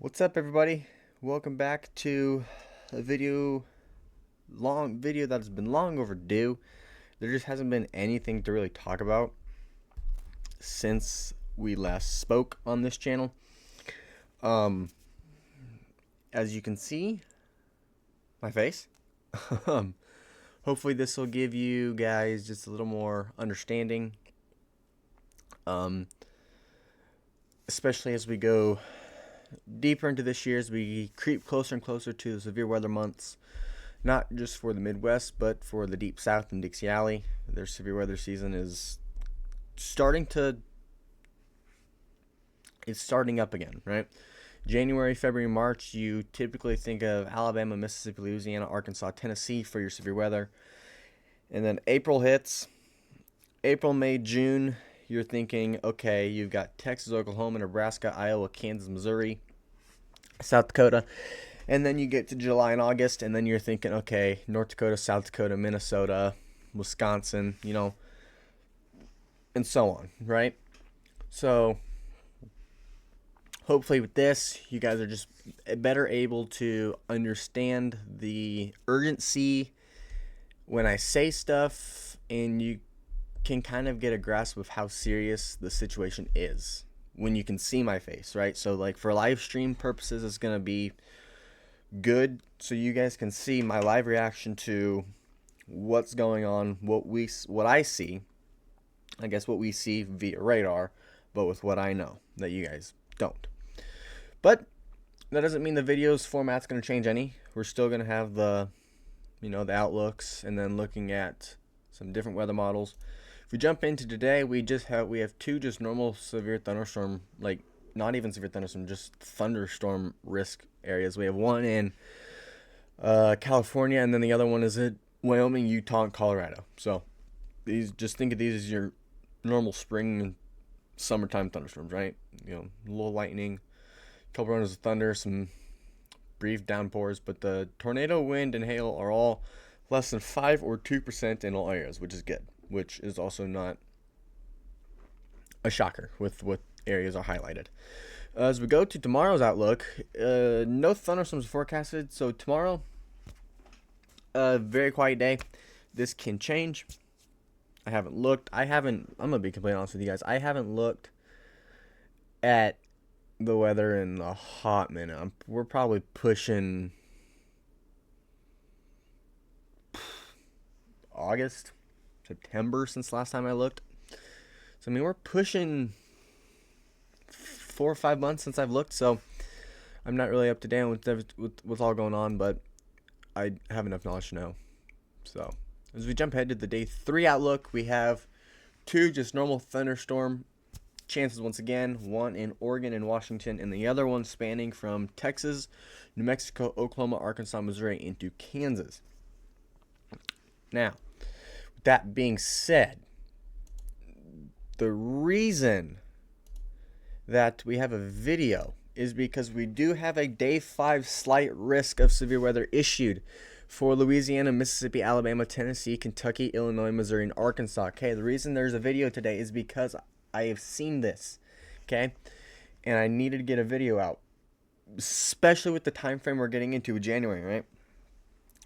What's up, everybody? Welcome back to a long video that's been long overdue. There just hasn't been anything to really talk about since we last spoke on this channel. Um, as you can see, my face. um, Hopefully this will give you guys just a little more understanding. Especially as we go deeper into this year, as we creep closer and closer to the severe weather months, not just for the Midwest, but for the Deep South and Dixie Alley. Their severe weather season is starting it's starting up again, right? January, February, March, you typically think of Alabama, Mississippi, Louisiana, Arkansas, Tennessee for your severe weather. And then April hits. April, May, June, you're thinking, okay, you've got Texas, Oklahoma, Nebraska, Iowa, Kansas, Missouri, South Dakota. And then you get to July and August, and then you're thinking, okay, North Dakota, South Dakota, Minnesota, Wisconsin, and so on, right? So hopefully with this, you guys are just better able to understand the urgency when I say stuff, and you can kind of get a grasp of how serious the situation is when you can see my face, right? So like for live stream purposes, it's going to be good so you guys can see my live reaction to what's going on, what I see. I guess what we see via radar, but with what I know that you guys don't. But that doesn't mean the video's format's going to change any. We're still going to have the the outlooks, and then looking at some different weather models. If we jump into today, we have two just normal severe thunderstorm, like not even severe thunderstorm, just thunderstorm risk areas. We have one in California, and then the other one is in Wyoming, Utah, and Colorado. So just think of these as your normal spring and summertime thunderstorms, right? A little lightning, a couple runs of thunder, some brief downpours, but the tornado, wind, and hail are all less than 5 or 2% in all areas, which is good, which is also not a shocker with what areas are highlighted. As we go to tomorrow's outlook, no thunderstorms forecasted, so tomorrow, a very quiet day. This can change. I haven't looked. I'm going to be completely honest with you guys. I haven't looked at the weather in a hot minute. We're probably pushing August, September since last time I looked. So we're pushing 4 or 5 months since I've looked. So I'm not really up to date with all going on, but I have enough knowledge to know. So as we jump ahead to the day 3 outlook, we have 2 just normal thunderstorm chances once again, one in Oregon and Washington, and the other one spanning from Texas, New Mexico, Oklahoma, Arkansas, Missouri into Kansas. Now, with that being said, the reason that we have a video is because we do have a day 5 slight risk of severe weather issued for Louisiana, Mississippi, Alabama, Tennessee, Kentucky, Illinois, Missouri, and Arkansas. Okay, the reason there's a video today is because I have seen this, okay, and I needed to get a video out, especially with the time frame we're getting into with January, right?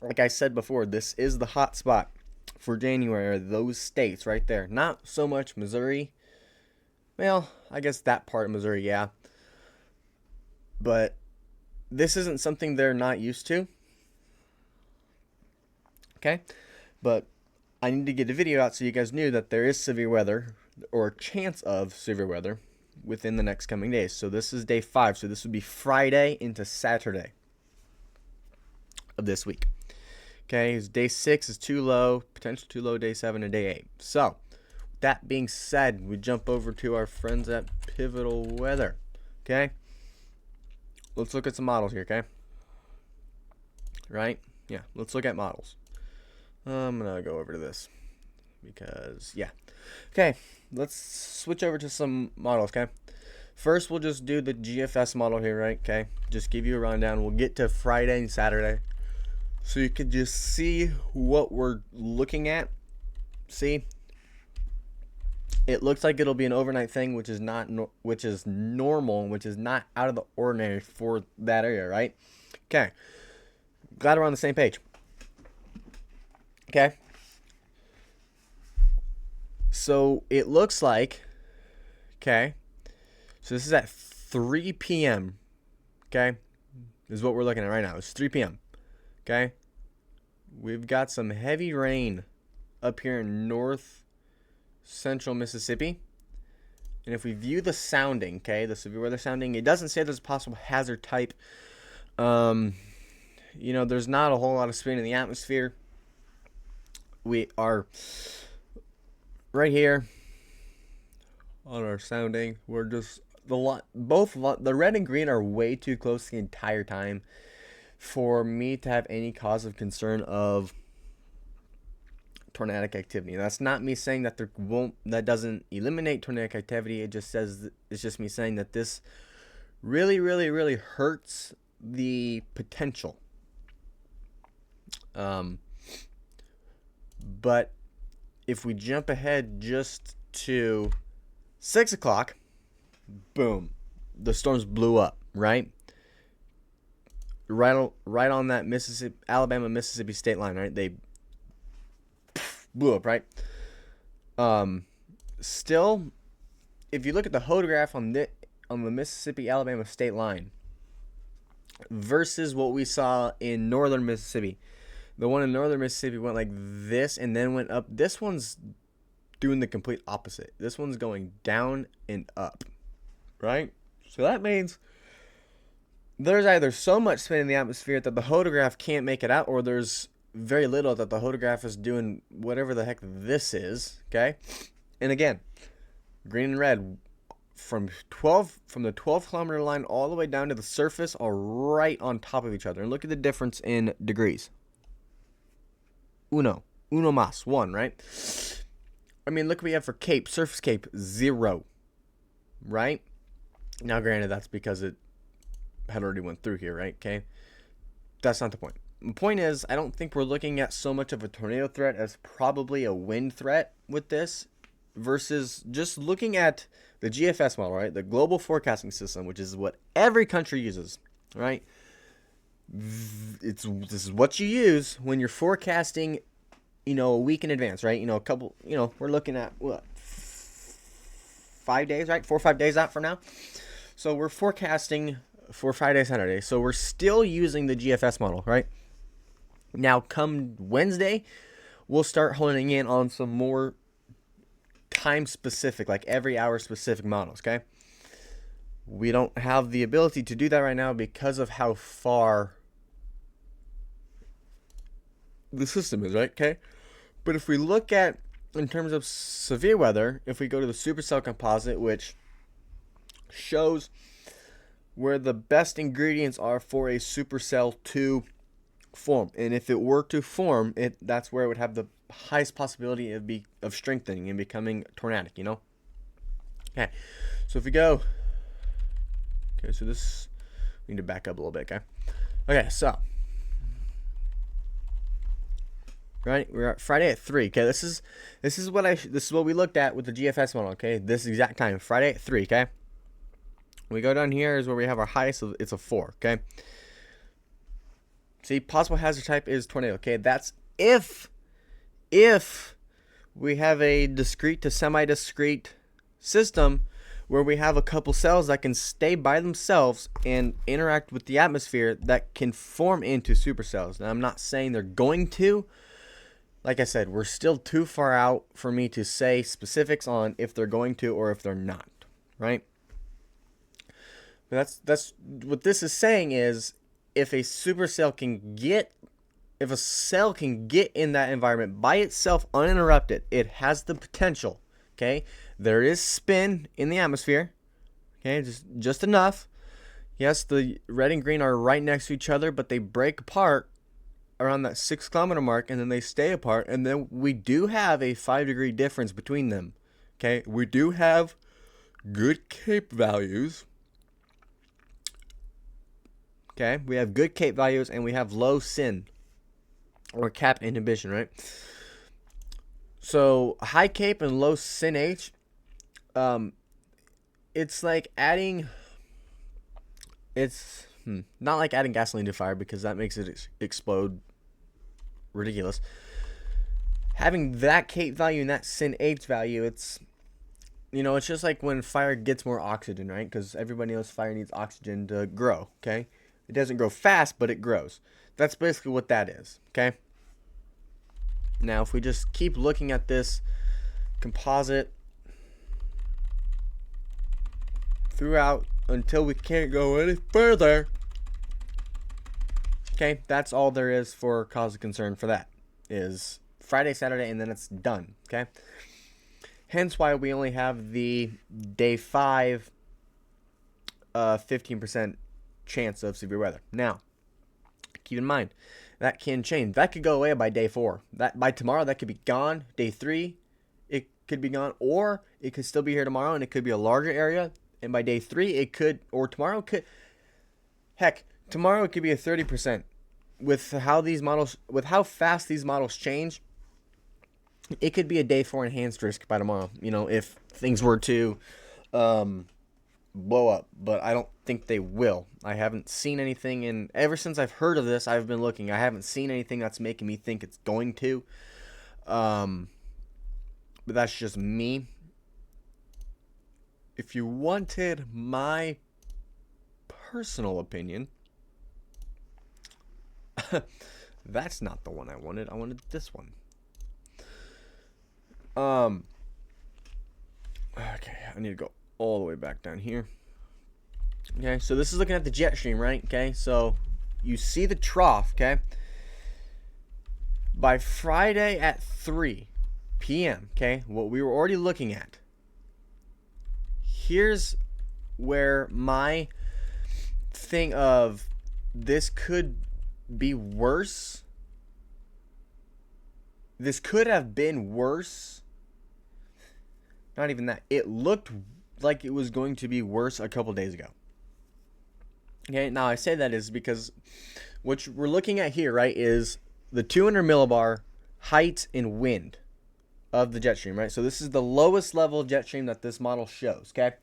Like I said before, this is the hot spot for January, those states right there. Not so much Missouri. Well, I guess that part of Missouri, yeah. But this isn't something they're not used to, okay? But I need to get a video out so you guys knew that there is severe weather, or a chance of severe weather, within the next coming days. So this is day 5, so this would be Friday into Saturday of this week. Okay, day 6 is too low, potential too low, day 7 and day 8. So, that being said, we jump over to our friends at Pivotal Weather. Okay, let's look at some models here, okay? Right? Yeah, let's look at models. I'm going to go over to this because, yeah. Okay, let's switch over to some models, okay? First, we'll just do the GFS model here, right? Okay, just give you a rundown. We'll get to Friday and Saturday so you can just see what we're looking at. See? It looks like it'll be an overnight thing, which is not which is normal, which is not out of the ordinary for that area, right? Okay. Glad we're on the same page. Okay. So it looks like, okay, so this is at 3 p.m. Okay, this is what we're looking at right now. It's 3 p.m. Okay, we've got some heavy rain up here in north central Mississippi. And if we view the sounding, okay, the severe weather sounding, it doesn't say there's a possible hazard type. You know, there's not a whole lot of spin in the atmosphere. We are right here on our sounding. We're just the red and green are way too close the entire time for me to have any cause of concern of tornadic activity. That's not me saying that that doesn't eliminate tornadic activity. It just says it's just me saying that this really, really, really hurts the potential. But if we jump ahead just to 6 o'clock, boom, the storms blew up, right? Right on that Alabama-Mississippi state line, right? They blew up, right? Still, if you look at the photograph on the Mississippi-Alabama state line versus what we saw in northern Mississippi, the one in northern Mississippi went like this and then went up. This one's doing the complete opposite. This one's going down and up, right? So that means there's either so much spin in the atmosphere that the photograph can't make it out, or there's very little that the photograph is doing whatever the heck this is, okay? And again, green and red from the 12 kilometer line all the way down to the surface are right on top of each other. And look at the difference in degrees. Uno mas, 1, right? I mean, look what we have for Cape, surface Cape, 0, right? Now, granted, that's because it had already went through here, right? Okay, that's not the point. The point is, I don't think we're looking at so much of a tornado threat as probably a wind threat with this versus just looking at the GFS model, right? The Global Forecasting System, which is what every country uses, right? This is what you use when you're forecasting, you know, a week in advance, right? You know, we're looking at what, 5 days, right? 4 or 5 days out from now. So we're forecasting for Friday, Saturday. So we're still using the GFS model, right? Now, come Wednesday, we'll start honing in on some more time specific, like every hour specific models, okay? We don't have the ability to do that right now because of how far the system is, right? Okay. But if we look at, in terms of severe weather, if we go to the supercell composite, which shows where the best ingredients are for a supercell to form, and if it were to form, that's where it would have the highest possibility of strengthening and becoming tornadic, you know? Okay. So if we go, okay, so this, we need to back up a little bit, okay? Okay, so right, we're at Friday at 3. Okay, this is what we looked at with the GFS model. Okay, this exact time, Friday at 3. Okay, we go down here is where we have our highest. It's a 4. Okay, see, possible hazard type is tornado. Okay, that's if we have a discrete to semi-discrete system where we have a couple cells that can stay by themselves and interact with the atmosphere that can form into supercells. Now, I'm not saying they're going to. Like I said, we're still too far out for me to say specifics on if they're going to or if they're not, right? But that's what this is saying is if a cell can get in that environment by itself uninterrupted, it has the potential, okay? There is spin in the atmosphere, okay? Just enough. Yes, the red and green are right next to each other, but they break apart around that 6 kilometer mark, and then they stay apart, and then we do have a 5-degree difference between them. Okay, we do have good CAPE values. Okay, we have good CAPE values, and we have low SIN or cap inhibition, right? So high CAPE and low SIN H Um, it's like adding. It's not like adding gasoline to fire because that makes it explode. Ridiculous. Having that Kate value and that Sin H value, it's it's just like when fire gets more oxygen, right? Because everybody knows fire needs oxygen to grow. Okay, it doesn't grow fast, but it grows. That's basically what that is. Okay. Now, if we just keep looking at this composite throughout until we can't go any further. Okay, that's all there is for cause of concern for that. Is Friday, Saturday, and then it's done. Okay? Hence why we only have the day 5 15% chance of severe weather. Now, keep in mind, that can change. That could go away by day 4. That by tomorrow, that could be gone. Day 3, it could be gone. Or it could still be here tomorrow, and it could be a larger area. And by day 3, it could, or tomorrow could, heck, tomorrow it could be a 30%. With how fast these models change, it could be a day 4 enhanced risk by tomorrow. If things were to blow up, but I don't think they will. I haven't seen anything, and ever since I've heard of this, I've been looking. I haven't seen anything that's making me think it's going to. But that's just me. If you wanted my personal opinion, that's not the one I wanted. I wanted this one. Okay, I need to go all the way back down here. Okay, so this is looking at the jet stream, right? Okay, so you see the trough, okay? By Friday at 3 p.m., okay, what we were already looking at. Here's where my thing of this could be worse. This could have been worse. Not even that. It looked like it was going to be worse a couple days ago. Okay, now I say that is because what we're looking at here, right, is the 200 millibar height and wind of the jet stream, right? So this is the lowest level jet stream that this model shows, okay?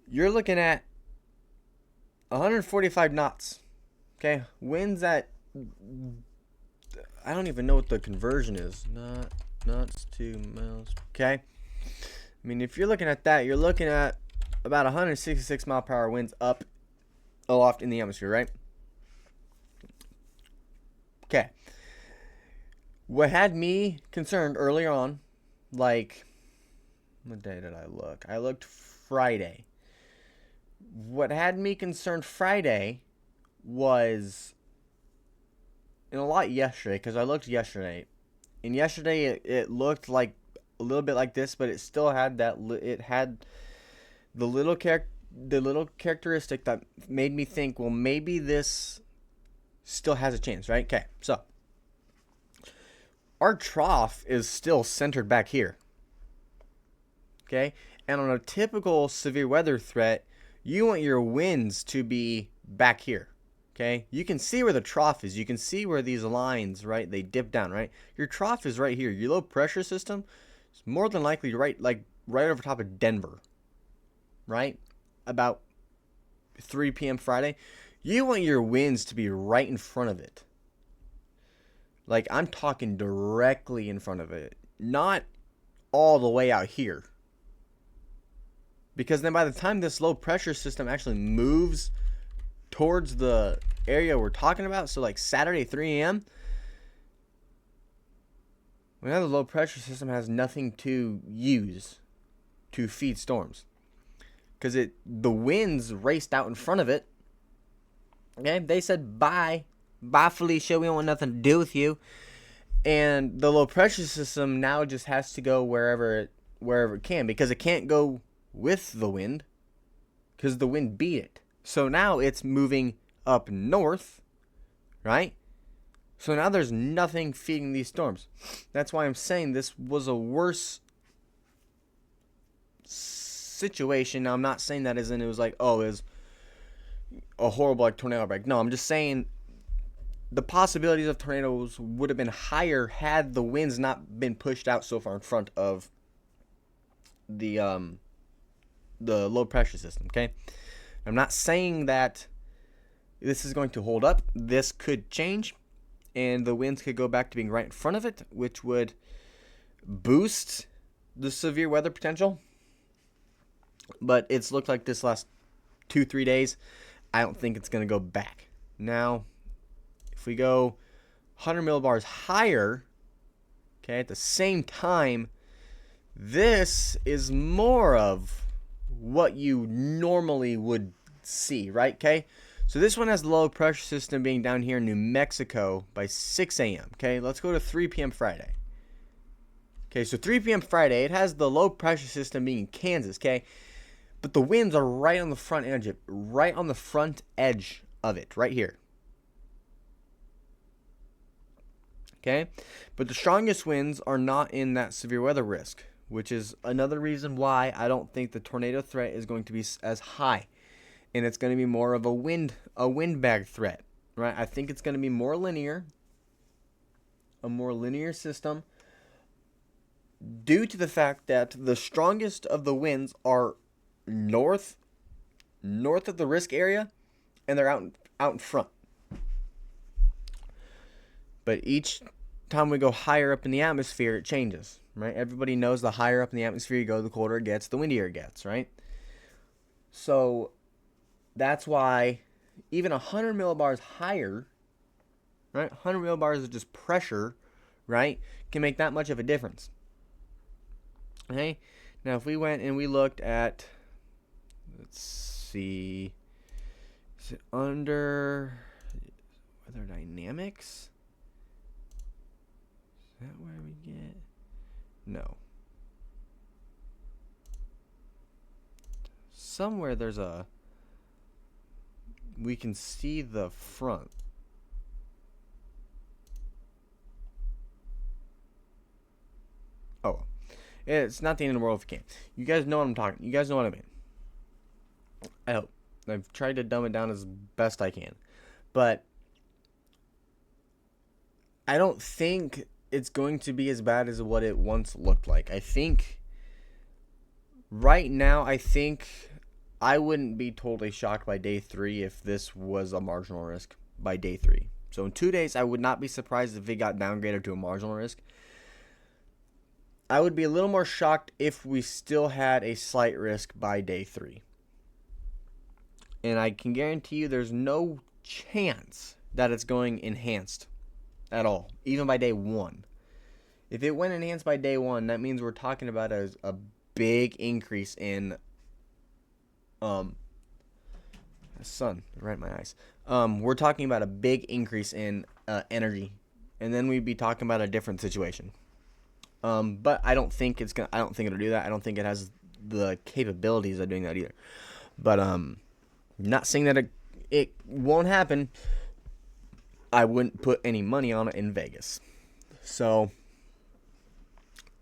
You're looking at 145 knots, okay? Winds at, I don't even know what the conversion is. Knots to miles, okay? I mean, if you're looking at that, you're looking at about 166 mile per hour winds up aloft in the atmosphere, right? Okay. What had me concerned earlier on, like, what day did I look? I looked Friday. What had me concerned Friday was, and a lot yesterday, because I looked yesterday. And yesterday it looked like a little bit like this, but it still had that, it had the little characteristic that made me think, well, maybe this still has a chance, right? Okay, so our trough is still centered back here. Okay, and on a typical severe weather threat, you want your winds to be back here. Okay, you can see where the trough is. You can see where these lines, right, they dip down, right? Your trough is right here. Your low pressure system is more than likely right over top of Denver, right? About 3 p.m. Friday. You want your winds to be right in front of it. Like, I'm talking directly in front of it, not all the way out here. Because then by the time this low pressure system actually moves towards the area we're talking about, so like Saturday 3 a.m., now the low pressure system has nothing to use to feed storms. Because the winds raced out in front of it. Okay, they said bye. Bye, Felicia, we don't want nothing to do with you. And the low pressure system now just has to go wherever it can, because it can't go with the wind because the wind beat it. So now it's moving up north, right? So now there's nothing feeding these storms. That's why I'm saying this was a worse situation. Now, I'm not saying that as in it was like, oh, it was a horrible like tornado break. No, I'm just saying the possibilities of tornadoes would have been higher had the winds not been pushed out so far in front of the low pressure system. Okay, I'm not saying that this is going to hold up. This could change, and the winds could go back to being right in front of it, which would boost the severe weather potential. But it's looked like this last 2-3 days, I don't think it's going to go back. Now, if we go 100 millibars higher, okay, at the same time, this is more of what you normally would see, right? Okay, so this one has the low pressure system being down here in New Mexico by 6 a.m. Okay, let's go to 3 p.m. Friday. Okay, so 3 p.m. Friday, it has the low pressure system being in Kansas. Okay, but the winds are right on the front edge of it, right here. Okay, but the strongest winds are not in that severe weather risk, which is another reason why I don't think the tornado threat is going to be as high, and it's going to be more of a windbag threat, right? I think it's going to be more linear, a more linear system, due to the fact that the strongest of the winds are north of the risk area, and they're out in front. But each time we go higher up in the atmosphere, it changes, right? Everybody knows the higher up in the atmosphere you go, the colder it gets, the windier it gets, right? So that's why even 100 millibars higher, right? 100 millibars of just pressure, right, can make that much of a difference. Okay? Now, if we went and we looked at, let's see, is it under weather dynamics? Is that where we get? No. Somewhere there's we can see the front. Oh, it's not the end of the world if you can't. You guys know what I'm talking. You guys know what I mean. I hope. I've tried to dumb it down as best I can, but I don't think it's going to be as bad as what it once looked like. I think right now, I wouldn't be totally shocked by day 3 if this was a marginal risk by day 3. So in 2 days, I would not be surprised if it got downgraded to a marginal risk. I would be a little more shocked if we still had a slight risk by day 3. And I can guarantee you there's no chance that it's going enhanced at all, even by day 1. If it went enhanced by day 1, that means we're talking about a big increase in sun right in my eyes. We're talking about a big increase in energy, and then we'd be talking about a different situation. But I don't think it'll do that. I don't think it has the capabilities of doing that either. But not saying that it won't happen. I wouldn't put any money on it in Vegas. So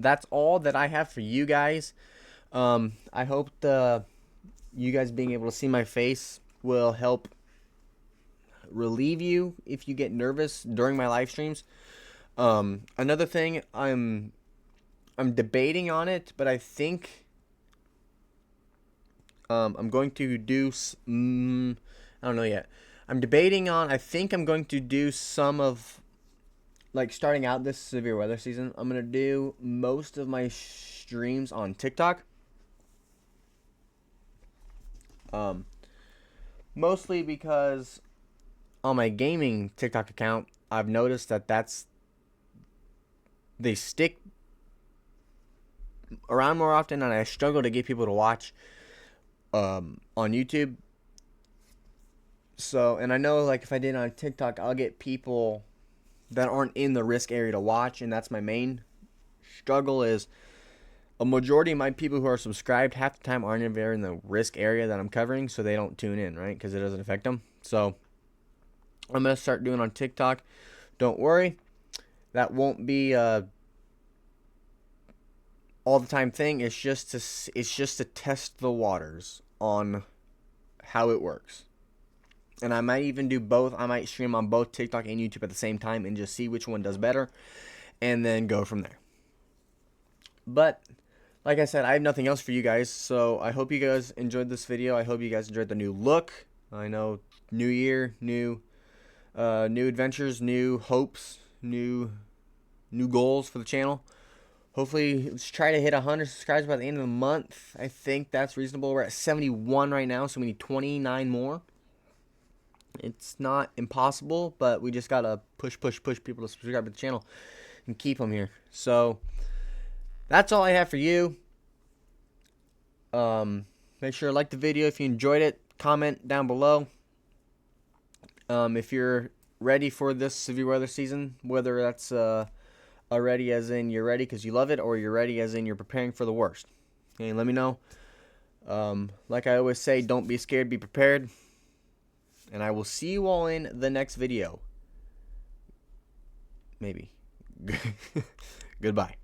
that's all that I have for you guys. I hope you guys being able to see my face will help relieve you if you get nervous during my live streams. Another thing, I'm debating on it, but I think I'm going to do. I don't know yet. I'm debating on. I think I'm going to do some of, like, starting out this severe weather season. I'm gonna do most of my streams on TikTok. Mostly because on my gaming TikTok account, I've noticed that they stick around more often, and I struggle to get people to watch on YouTube. So, and I know, like, if I did it on TikTok, I'll get people that aren't in the risk area to watch, and that's my main struggle. Is a majority of my people who are subscribed half the time aren't even in the risk area that I'm covering, so they don't tune in, right? Because it doesn't affect them. So I'm gonna start doing on TikTok. Don't worry, that won't be all the time thing. It's just to test the waters on how it works. And I might even do both. I might stream on both TikTok and YouTube at the same time and just see which one does better, and then go from there. But like I said, I have nothing else for you guys. So I hope you guys enjoyed this video. I hope you guys enjoyed the new look. I know, new year, new adventures, new hopes, new goals for the channel. Hopefully, let's try to hit 100 subscribers by the end of the month. I think that's reasonable. We're at 71 right now, so we need 29 more. It's not impossible, but we just gotta push people to subscribe to the channel and keep them here. So that's all I have for you. Make sure to like the video if you enjoyed it. Comment down below. If you're ready for this severe weather season, whether that's ready as in you're ready because you love it, or you're ready as in you're preparing for the worst. Okay, let me know. Like I always say, don't be scared, be prepared. And I will see you all in the next video. Maybe. Goodbye.